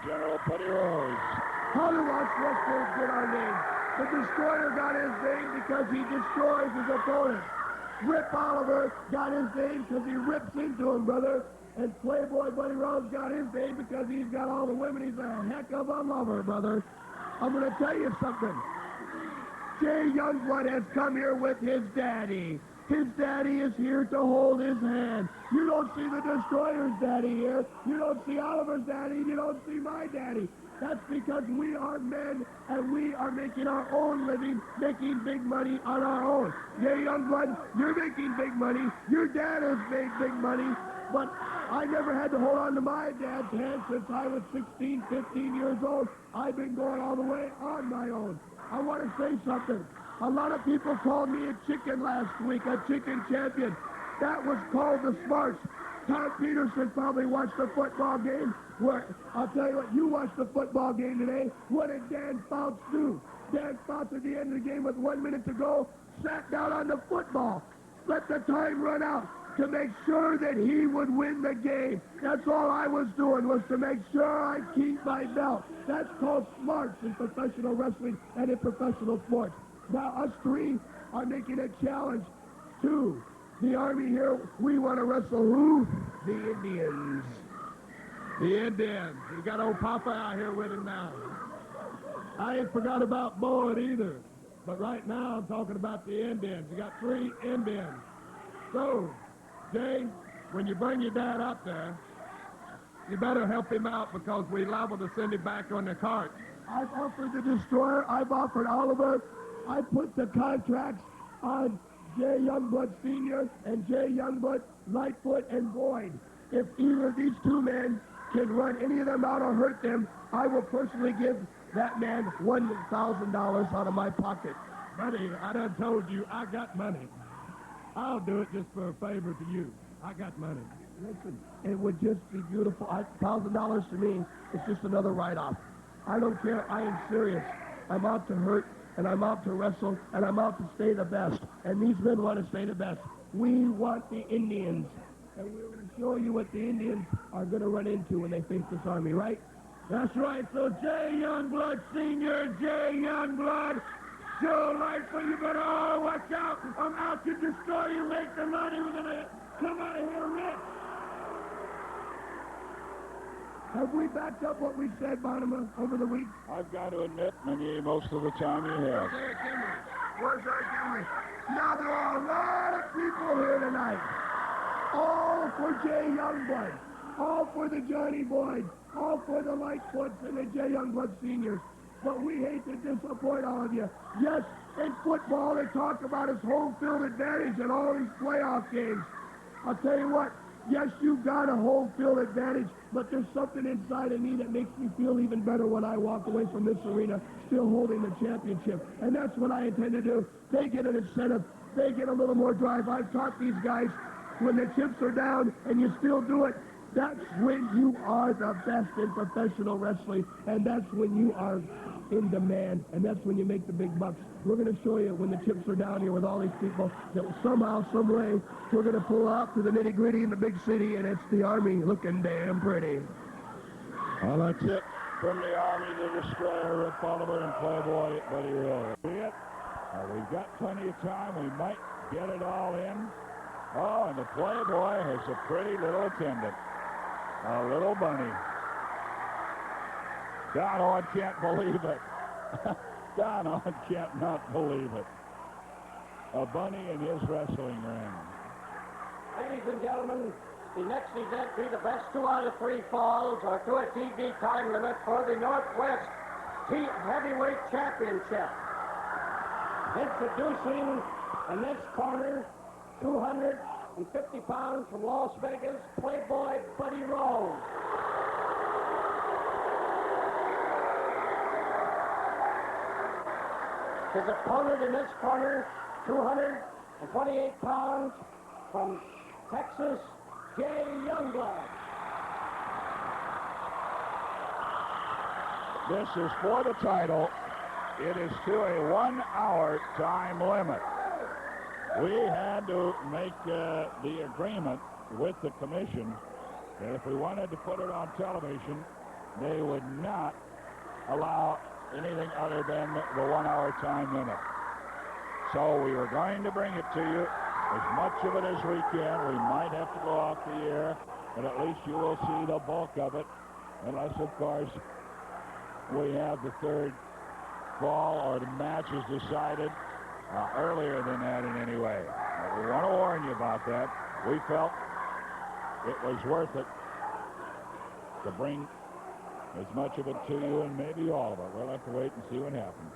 the General Petty Rose. How do us wrestlers get our name? The Destroyer got his name because he destroys his opponent. Rip Oliver got his name because he rips into him, brother. And Playboy Buddy Rose got his name because he's got all the women. He's a heck of a lover, brother. I'm going to tell you something. Jay Youngblood has come here with his daddy. His daddy is here to hold his hand. You don't see the Destroyer's daddy here. You don't see Oliver's daddy. You don't see my daddy. That's because we are men and we are making our own living, making big money on our own. Jay Youngblood, you're making big money. Your dad has made big money. But I never had to hold on to my dad's hand since I was 16, 15 years old. I've been going all the way on my own. I want to say something. A lot of people called me a chicken last week, a chicken champion. That was called the smarts. Tom Peterson probably watched the football game. Where I'll tell you what, you watched the football game today. What did Dan Fouts do? Dan Fouts at the end of the game with 1 minute to go, sat down on the football, let the time run out to make sure that he would win the game. That's all I was doing, was to make sure I keep my belt. That's called smarts in professional wrestling and in professional sports. Now, us three are making a challenge to the Army here. We want to wrestle who? The Indians. The Indians. You got old Papa out here with him now. I ain't forgot about Boyd either. But right now, I'm talking about the Indians. You got 3 Indians. So, Jay, when you bring your dad up there, you better help him out because we're liable to send him back on the cart. I've offered the Destroyer. I've offered Oliver. I put the contracts on Jay Youngblood Sr. and Jay Youngblood, Lightfoot, and Boyd. If either of these 2 men can run any of them out or hurt them, I will personally give that man $1,000 out of my pocket. Buddy, I done told you I got money. I'll do it just for a favor to you. I got money. Listen, it would just be beautiful. $1,000 to me is just another write-off. I don't care. I am serious. I'm out to hurt, and I'm out to wrestle, and I'm out to stay the best. And these men want to stay the best. We want the Indians. And we're going to show you what the Indians are going to run into when they face this Army, right? That's right. So Jay Youngblood Sr., Jay Youngblood, Joe Lightfoot, you better all watch out. I'm out to destroy you, make the money. We're going to come out of here rich. Have we backed up what we said, Bonham, over the week? I've got to admit, maybe most of the time you have. Where's Eric Henry? Where's Eric Henry? Now there are a lot of people here tonight. All for Jay Youngblood. All for the Johnny Boyd. All for the Lightfoots and the Jay Youngblood Seniors. But we hate to disappoint all of you. Yes, in football they talk about his home field advantage in all these playoff games. I'll tell you what, yes, you've got a home field advantage, but there's something inside of me that makes me feel even better when I walk away from this arena still holding the championship. And that's what I intend to do. They get an incentive. They get a little more drive. I've taught these guys, when the chips are down and you still do it, that's when you are the best in professional wrestling, and that's when you are in demand, and that's when you make the big bucks. We're going to show you when the chips are down here with all these people that somehow, some way, we're going to pull out to the nitty-gritty in the big city, and it's the Army looking damn pretty. Well, that's it from the Army, the Destroyer, Rip Oliver, and Playboy Buddy Rose. We've got plenty of time. We might get it all in. Oh, and the Playboy has a pretty little attendant. A little bunny. Don Owen can't believe it. Don Owen can't not believe it. A bunny in his wrestling ring. Ladies and gentlemen, the next event be the best 2 out of 3 falls or to a TV time limit for the Northwest Heavyweight Championship. Introducing in this corner, 250 pounds from Las Vegas, Playboy Buddy Rose. His opponent in this corner, 228 pounds from Texas, Jay Youngblood. This is for the title. It is to a 1-hour time limit. We had to make the agreement with the commission that if we wanted to put it on television, they would not allow anything other than the 1 hour time limit. So we were going to bring it to you, as much of it as we can. We might have to go off the air, but at least you will see the bulk of it, unless, of course, we have the third fall or the match is decided earlier than that in any way. But we want to warn you about that. We felt it was worth it to bring as much of it to you, and maybe all of it. We'll have to wait and see what happens.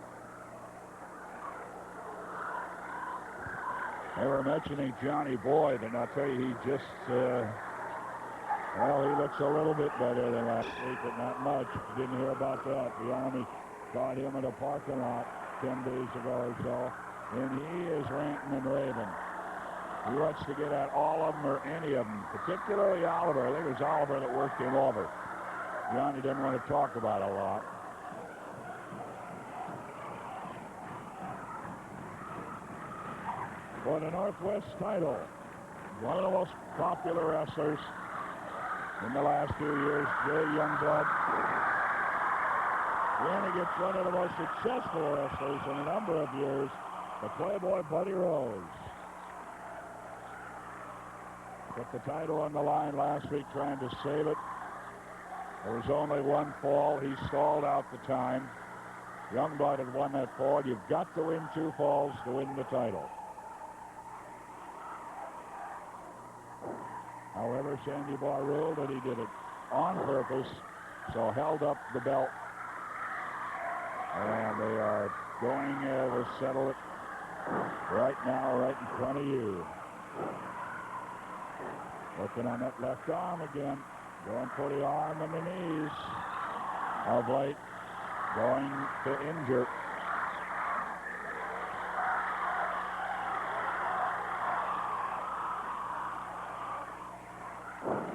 They were mentioning Johnny Boyd, and I'll tell you, he just, well, he looks a little bit better than last week, but not much. Didn't hear about that. The Army caught him in a parking lot 10 days ago or so, and he is ranting and raving. He wants to get at all of them or any of them, particularly Oliver. I think it was Oliver that worked him over. Johnny didn't want to talk about it a lot. For the Northwest title, one of the most popular wrestlers in the last few years, Jay Youngblood. Then he gets one of the most successful wrestlers in a number of years, the Playboy Buddy Rose. Put the title on the line last week trying to save it. There was only one fall. He stalled out the time. Youngblood had won that fall. You've got to win 2 falls to win the title. However, Sandy Barr ruled that he did it on purpose, so held up the belt. And they are going to settle it right now, right in front of you. Working on that left arm again. Going for the arm and the knees. Of late, going to injure.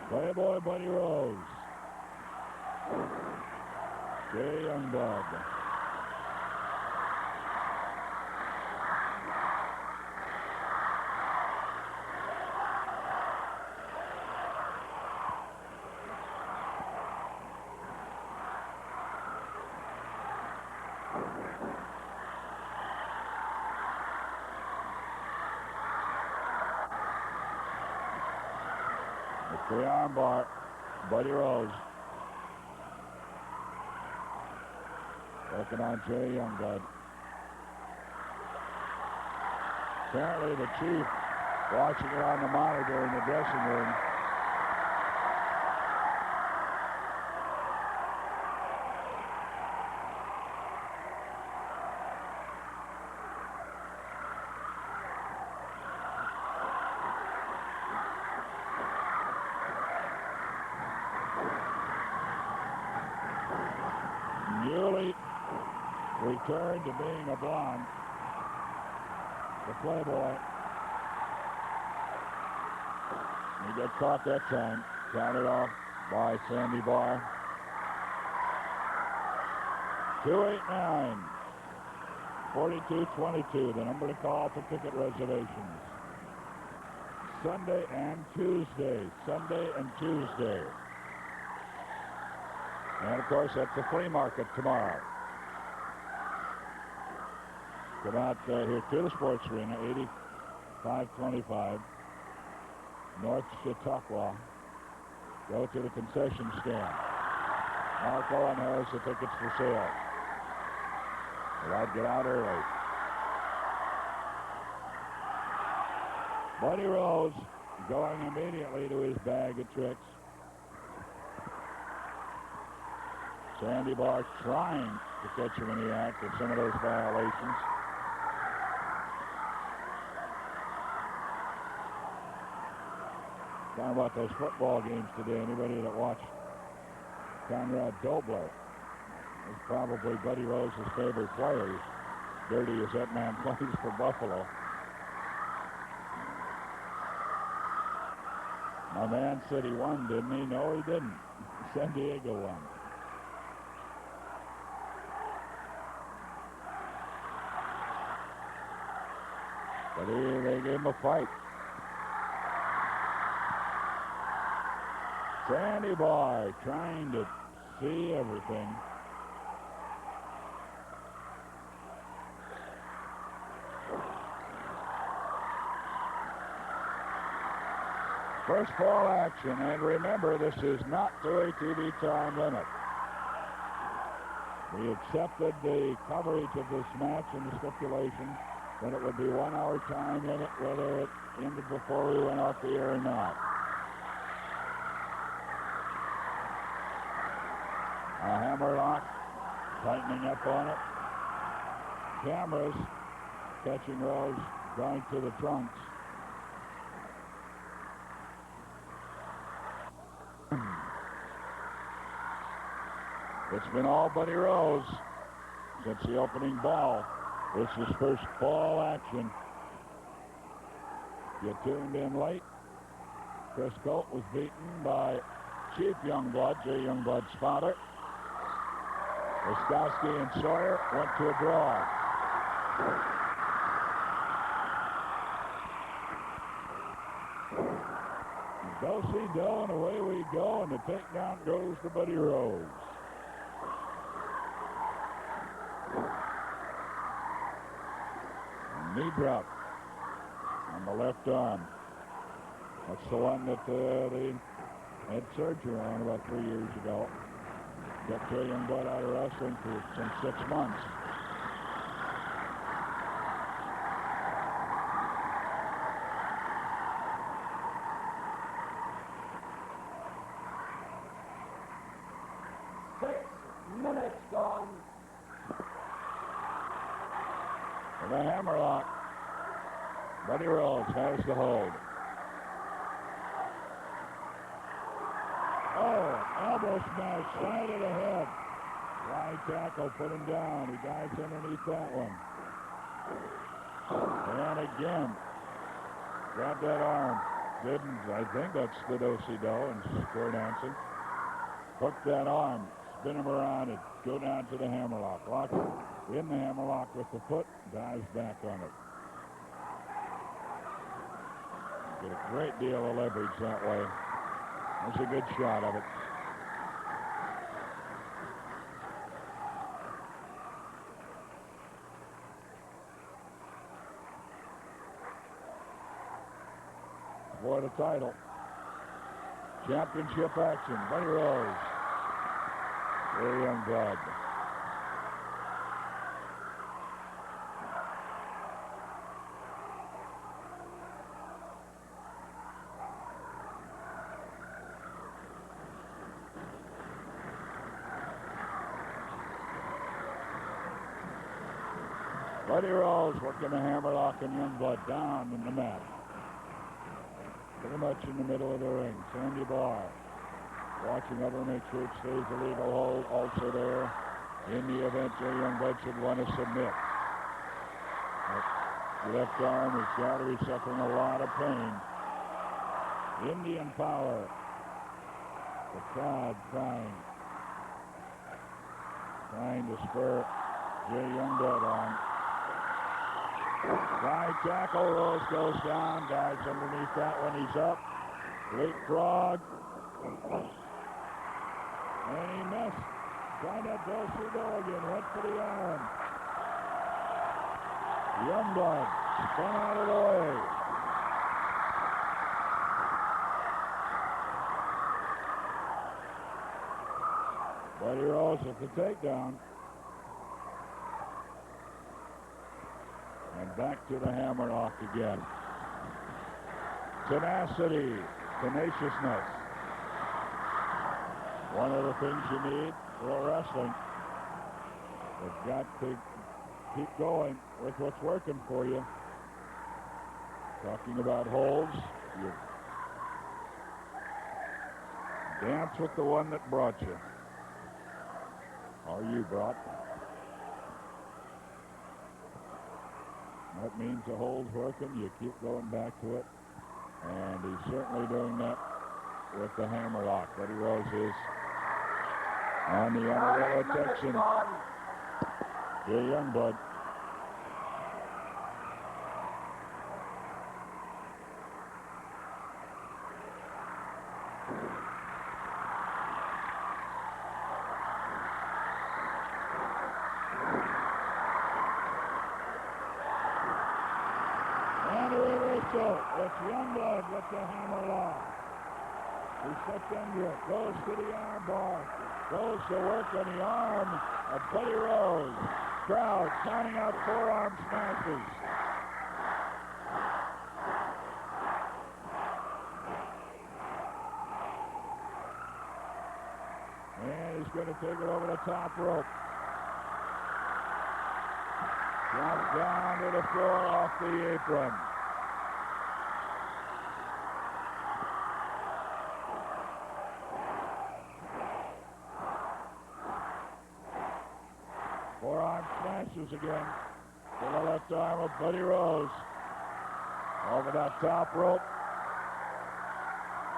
Playboy Buddy Rose. Jay Youngblood. The armbar, Buddy Rose. Working on Jay Youngblood. Apparently the chief watching it on the monitor in the dressing room. Newly returned to being a blonde, the Playboy. He got caught that time. Counted off by Sandy Barr. 289-4222, the number to call for ticket reservations. Sunday and Tuesday. Sunday and Tuesday. And, of course, that's the flea market tomorrow. Come out here to the sports arena, 8525 North Chautauqua. Go to the concession stand. Marco and has the tickets for sale. But I'd get out early. Buddy Rose going immediately to his bag of tricks. Sandy Barr trying to catch him in the act of some of those violations. Talking about those football games today, anybody that watched Conrad Dobler is probably Buddy Rose's favorite player, as dirty as that man plays for Buffalo. My man said he won, didn't he? No, he didn't. San Diego won. But they gave him a fight. Sandy Barr trying to see everything. First fall action, and remember, this is not to a TV time limit. We accepted the coverage of this match and the stipulation that it would be 1 hour time limit, whether it ended before we went off the air or not. A hammerlock, tightening up on it. Cameras catching Rose, going to the trunks. It's been all Buddy Rose since the opening bell. This is first fall action. You tuned in late. Chris Colt was beaten by Chief Youngblood, Jay Youngblood's father. Wiskowski and Sawyer went to a draw. Do-si-do, and away we go, and the takedown goes to Buddy Rose. Knee drop on the left arm. That's the one that they had surgery on about 3 years ago. Got Jay Youngblood out of wrestling for some 6 months. Gone. And the hammerlock. Buddy Rose has the hold. Oh, elbow smash, side of the head. Right tackle, put him down. He dives underneath that one. And again, grab that arm. Didn't, I think that's the do-si-do and square dancing. Hook that arm. Spin him around and go down to the hammerlock. Lock it in the hammerlock with the foot, dives back on it. Get a great deal of leverage that way. That's a good shot of it. For the title. Championship action. Buddy Rose. Very Youngblood. Buddy Rose working the hammerlock and Youngblood down in the mat. Pretty much in the middle of the ring. Sandy Barr watching over, make sure it stays a legal hold. Also there in the event Jay Youngblood should want to submit. That left arm has got to be suffering a lot of pain. Indian power. The crowd trying to spur Jay Youngblood on. Side tackle, Rose goes down, dives underneath that one, he's up. Leapfrog. And he missed. Tried that do-si-do again, went for the arm. Youngblood spun out of the way. Buddy Rose at the takedown. And back to the hammerlock again. Tenacity, tenaciousness. One of the things you need for wrestling. You've got to keep going with what's working for you. Talking about holds, you dance with the one that brought you. Or you brought. That means the hold's working. You keep going back to it. And he's certainly doing that with the hammerlock. Buddy Rose is on the Amarillo Texan. Jay Youngblood. Gets under it. Goes to the arm bar. Goes to work on the arm of Buddy Rose. Crowd counting out forearm smashes. And he's going to take it over the top rope. Drops down to the floor off the apron. Forearm smashes again to the left arm of Buddy Rose. Over that top rope.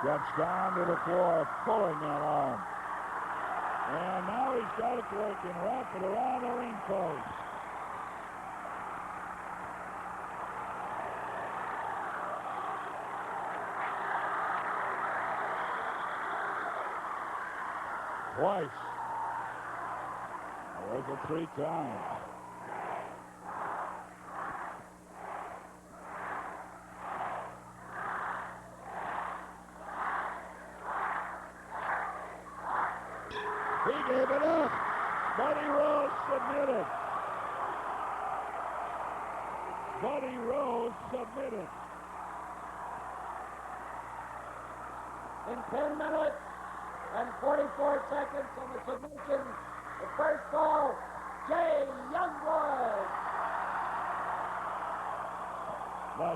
Jumps down to the floor, pulling that arm. And now he's got it working, wrap it around the ring post. Twice. There's it 3 times. He gave it up. Buddy Rose submitted. Buddy Rose submitted. In 10 minutes and 44 seconds on the submission, the first fall, Jay Youngblood. The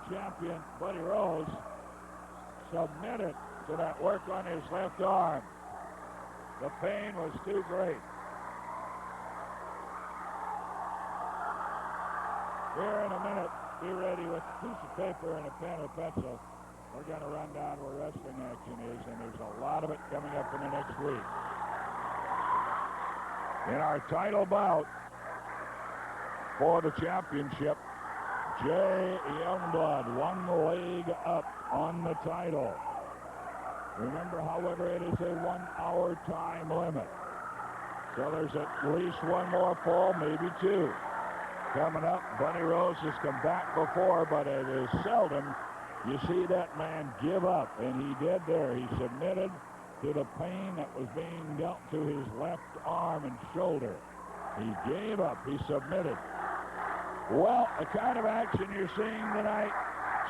champion, Buddy Rose, submitted to that work on his left arm. The pain was too great. Here in a minute, be ready with a piece of paper and a pen or pencil. We're going to run down where wrestling action is, and there's a lot of it coming up in the next week. In our title bout for the championship, Jay Youngblood, 1 leg up on the title. Remember, however, it is a 1-hour time limit. So there's at least 1 more fall, maybe 2. Coming up, Buddy Rose has come back before, but it is seldom you see that man give up, and he did there. He submitted to the pain that was being dealt to his left arm and shoulder. He gave up. He submitted. Well, the kind of action you're seeing tonight,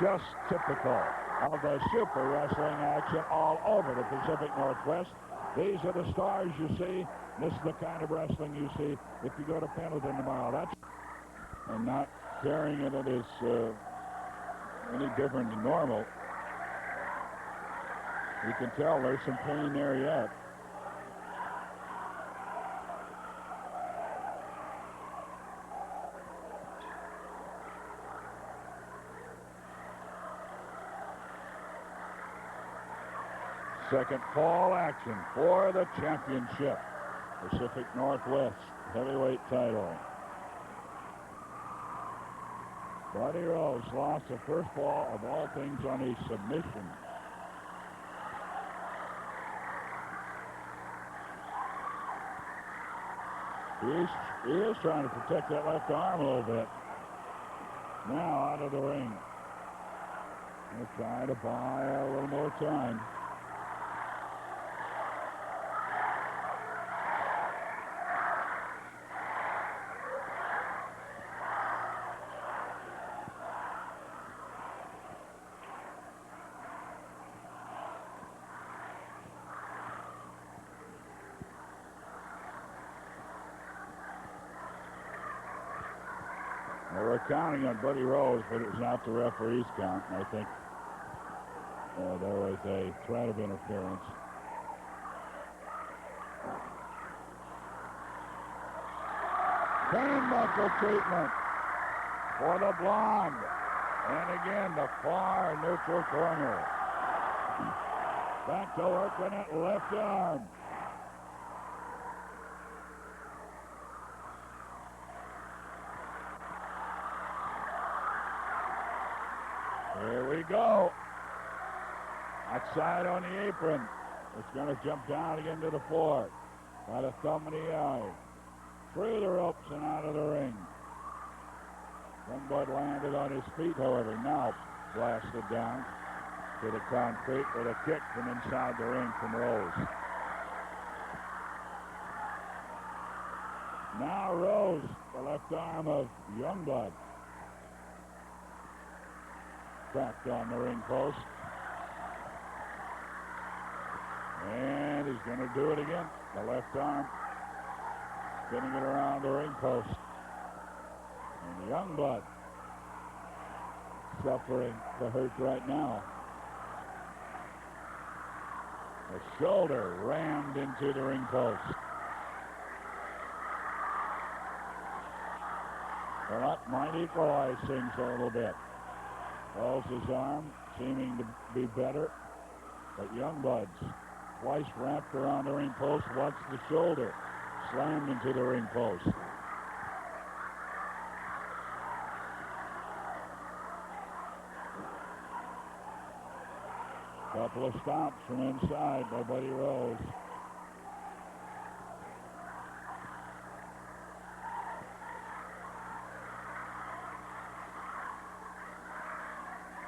just typical of the super wrestling action all over the Pacific Northwest. These are the stars you see. This is the kind of wrestling you see if you go to Pendleton tomorrow. That's and not carrying it is any different than normal. You can tell there's some pain there yet. Second fall action for the championship. Pacific Northwest heavyweight title. Buddy Rose lost the first fall of all things on a submission. He is trying to protect that left arm a little bit. Now out of the ring. He'll try to buy a little more time. They were counting on Buddy Rose, but it was not the referee's count. And I think there was a threat of interference. Turnbuckle treatment for the blonde. And again, the far neutral corner. Back to work on that left arm. Here we go. Outside on the apron. It's going to jump down again to the floor. By the thumb of the eye. Through the ropes and out of the ring. Youngblood landed on his feet, however. Now blasted down. to the concrete with a kick from inside the ring from Rose. Now Rose, the left arm of Youngblood, cracked on the ring post. And he's going to do it again. The left arm, spinning it around the ring post. And Youngblood suffering the hurt right now. The shoulder rammed into the ring post. Well, that might equalize things a little bit. Rose's arm seeming to be better, but Youngblood's twice wrapped around the ring post. Once the shoulder slammed into the ring post. Couple of stomps from inside by Buddy Rose.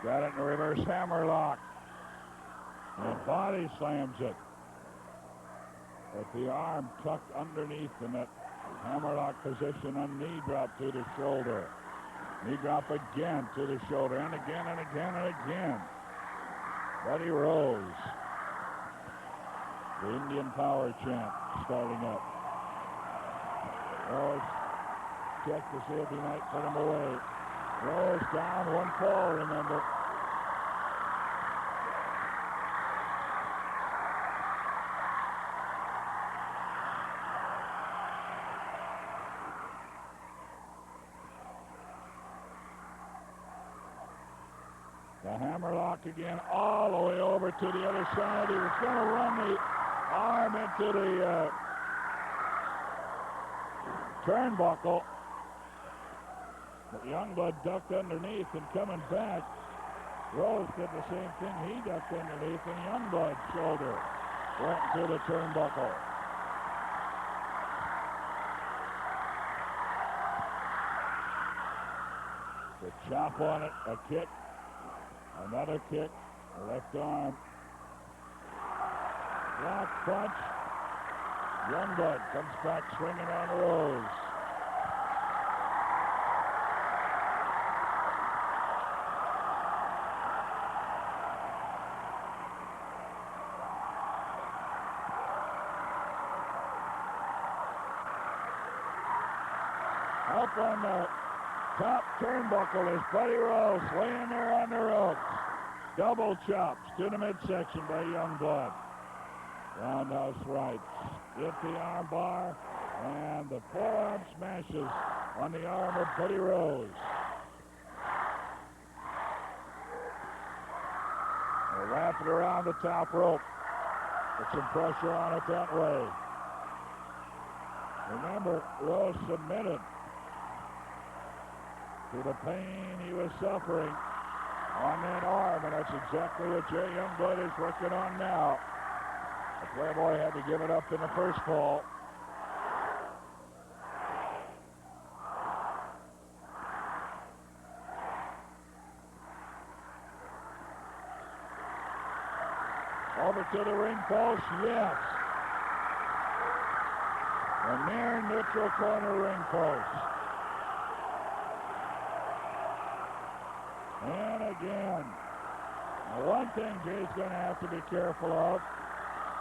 Got it in the reverse hammerlock. And body slams it. With the arm tucked underneath in that hammerlock position, a knee drop to the shoulder. Knee drop again to the shoulder, and again and again and again. Buddy Rose. The Indian Power chant starting up. Rose check to see if he might put him away. Rose down, one fall, remember. The hammerlock again, all the way over to the other side. He was going to run the arm into the turnbuckle. But Youngblood ducked underneath and coming back. Rose did the same thing. He ducked underneath, and Youngblood's shoulder went into the turnbuckle. The chop on it, a kick. Another kick, left arm. Block punch. Youngblood comes back swinging on Rose. Up on the top turnbuckle is Buddy Rose laying there on the ropes. Double chops to the midsection by Youngblood. Roundhouse rights. Hit the arm bar, and the forearm smashes on the arm of Buddy Rose. They wrap it around the top rope. Put some pressure on it that way. Remember, Rose submitted to the pain he was suffering on that arm, and that's exactly what Jay Youngblood is working on now. The Playboy had to give it up in the first fall. Over to the ring post, yes. The near neutral corner ring post. And again, now one thing Jay's going to have to be careful of,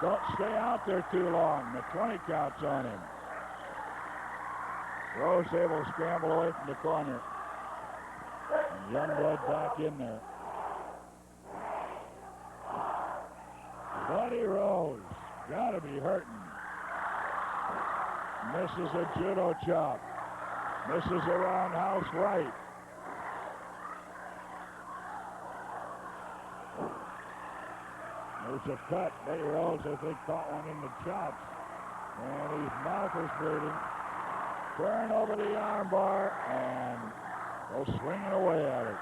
don't stay out there too long. The 20 count's on him. Rose able to scramble away from the corner. And Youngblood back in there. Buddy Rose, got to be hurting. Misses a judo chop. Misses a roundhouse right. There's a cut. Buddy Rose, I think, caught one in the chops. And his mouth is bleeding. Turn over the arm bar and go swinging away at it.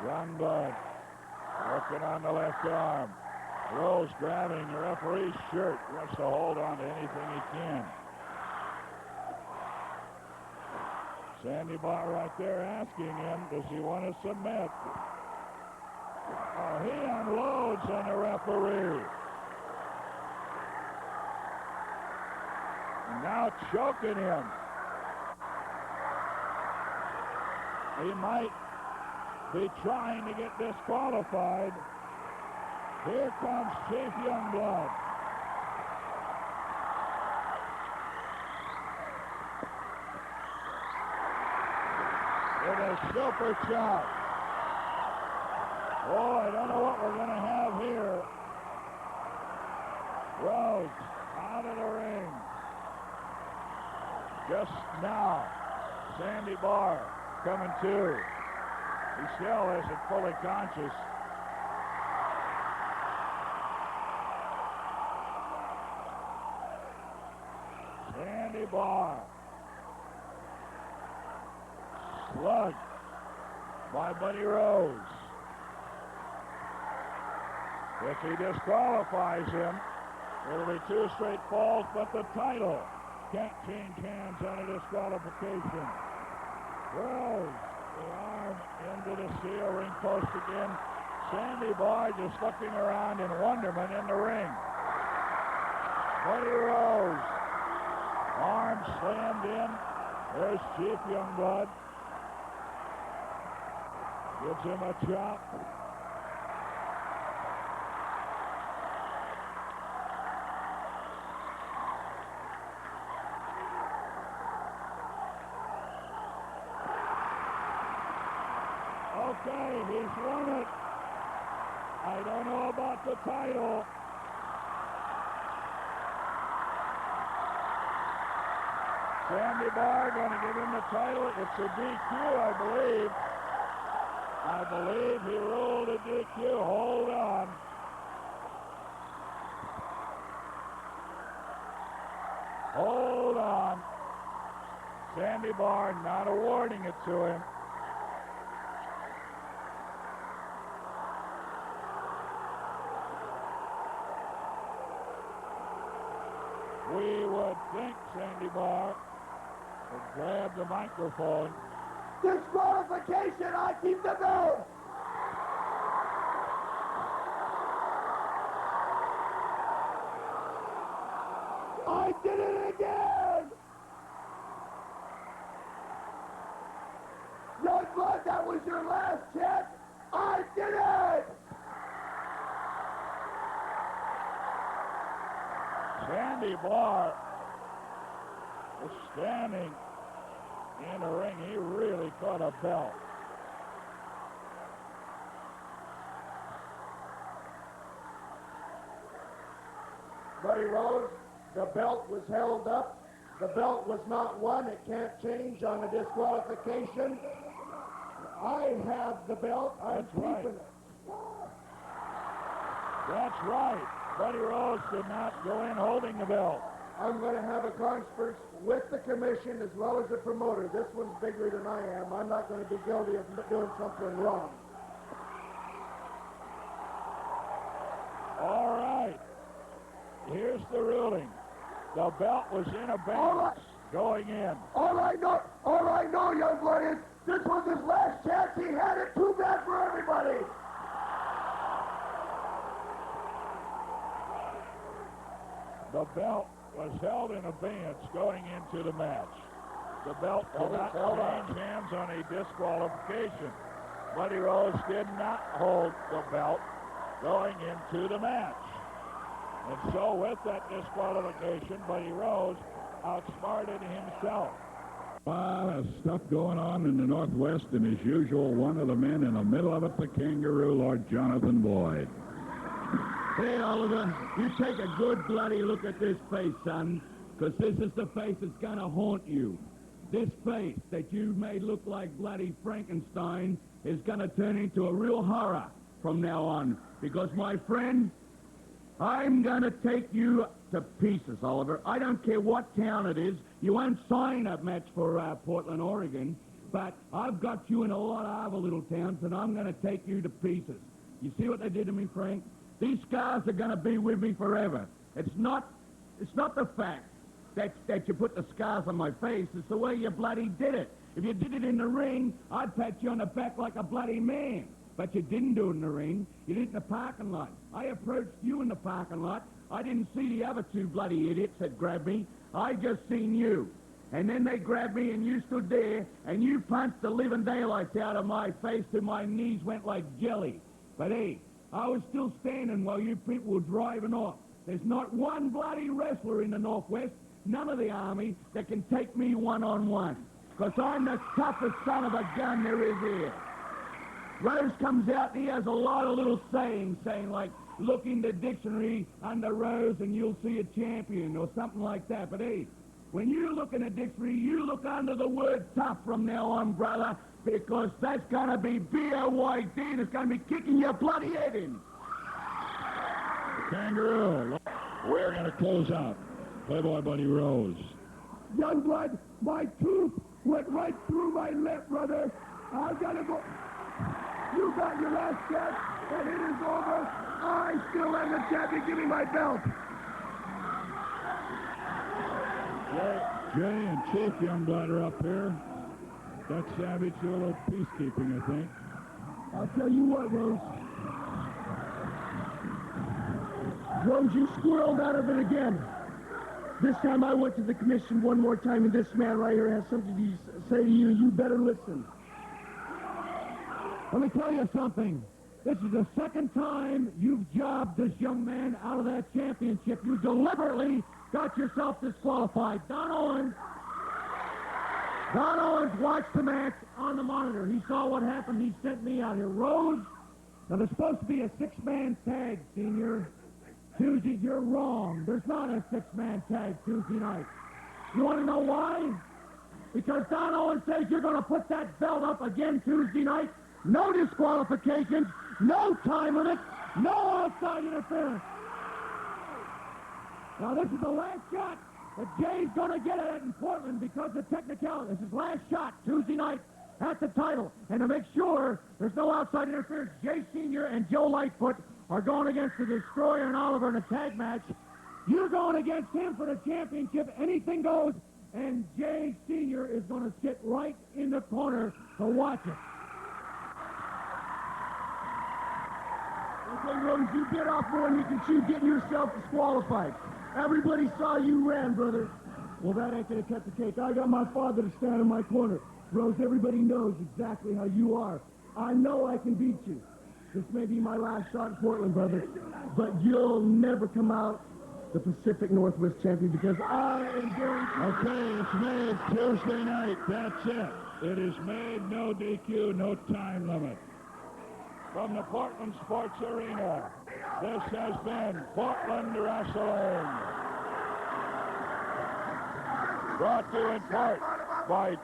Youngblood working on the left arm. Rose grabbing the referee's shirt. He wants to hold on to anything he can. Sandy Barr right there asking him, does he want to submit? Oh, he unloads on the referee. And now choking him. He might be trying to get disqualified. Here comes Chief Youngblood. With a super chop. Oh, I don't know what we're going to have here. Rose out of the ring. Just now, Sandy Barr coming to. He still isn't fully conscious. Sandy Barr. Slugged by Buddy Rose. If he disqualifies him, it'll be 2 straight falls, but the title can't change hands on a disqualification. Rose, the arm into the steel ring post again. Sandy Barr just looking around in wonderment in the ring. Buddy Rose, arm slammed in. There's Chief Youngblood. Gives him a chop. Okay, he's won it. I don't know about the title. Sandy Barr going to give him the title. It's a DQ, I believe. I believe he ruled a DQ. Hold on. Hold on. Sandy Barr not awarding it to him. We would think Sandy Barr would grab the microphone. Disqualification, I keep the belt. I did it again. Youngblood, that was your last chance. I did it. Sandy Barr was standing in the ring. He really caught a belt. Buddy Rose, the belt was held up. The belt was not won. It can't change on a disqualification. I have the belt. I'm keeping it. That's right. Buddy Rose did not go in holding the belt. I'm going to have a conference with the commission as well as the promoter. This one's bigger than I am. I'm not going to be guilty of doing something wrong. All right. Here's the ruling. The belt was in abeyance going in. All I know, Youngblood, is this was his last chance. He had it. Too bad for everybody. The belt was held in abeyance going into the match. The belt will not change hands on a disqualification. Buddy Rose did not hold the belt going into the match. And so with that disqualification, Buddy Rose outsmarted himself. A lot of stuff going on in the Northwest, and as usual, one of the men in the middle of it, the Kangaroo, Lord Jonathan Boyd. Hey, Oliver, you take a good bloody look at this face, son, because this is the face that's going to haunt you. This face that you made look like bloody Frankenstein is going to turn into a real horror from now on, because, my friend, I'm going to take you to pieces, Oliver. I don't care what town it is. You won't sign a match for Portland, Oregon, but I've got you in a lot of other little towns, and I'm going to take you to pieces. You see what they did to me, Frank? These scars are going to be with me forever. It's not the fact that you put the scars on my face. It's the way you bloody did it. If you did it in the ring, I'd pat you on the back like a bloody man. But you didn't do it in the ring. You did it in the parking lot. I approached you in the parking lot. I didn't see the other two bloody idiots that grabbed me. I just seen you. And then they grabbed me and you stood there and you punched the living daylights out of my face till my knees went like jelly. But hey, I was still standing while you people were driving off. There's not one bloody wrestler in the Northwest, none of the Army, that can take me one-on-one. Because I'm the toughest son of a gun there is here. Rose comes out and he has a lot of little sayings, saying like, look in the dictionary under Rose and you'll see a champion or something like that. But hey, when you look in the dictionary, you look under the word tough from now on, brother, because that's going to be B-O-Y-D and it's going to be kicking your bloody head in. Kangaroo. We're going to close out. Playboy Buddy Rose. Youngblood, my tooth went right through my lip, brother. I gotta go. You got your last shot, and it is over. I still am the champion. Give me my belt. Jay and Chief Youngblood are up here. That's Savage, a little peacekeeping, I think. I'll tell you what, Rose. Rose, you squirreled out of it again. This time I went to the commission one more time, and this man right here has something to say to you. You better listen. Let me tell you something. This is the second time you've jobbed this young man out of that championship. You deliberately got yourself disqualified. Don Owens watched the match on the monitor. He saw what happened. He sent me out here. Rose, now there's supposed to be a six-man tag, Senior. Tuesday, you're wrong. There's not a six-man tag Tuesday night. You want to know why? Because Don Owens says you're going to put that belt up again Tuesday night. No disqualifications, no time limit, no outside interference. Now, this is the last shot that Jay's going to get at it in Portland because of technicality. This is last shot Tuesday night at the title. And to make sure there's no outside interference, Jay Sr. and Joe Lightfoot are going against the Destroyer and Oliver in a tag match. You're going against him for the championship. Anything goes. And Jay Sr. is going to sit right in the corner to watch it. Okay, Rose, you get off more than you can chew, getting yourself disqualified. Everybody saw you ran, brother. Well, that ain't going to cut the cake. I got my father to stand in my corner. Rose, everybody knows exactly how you are. I know I can beat you. This may be my last shot in Portland, brother, but you'll never come out the Pacific Northwest champion because I am guaranteed. Okay, it's made Tuesday night. That's it. It is made, no DQ, no time limit. From the Portland Sports Arena, this has been Portland Wrestling. Brought to you in part by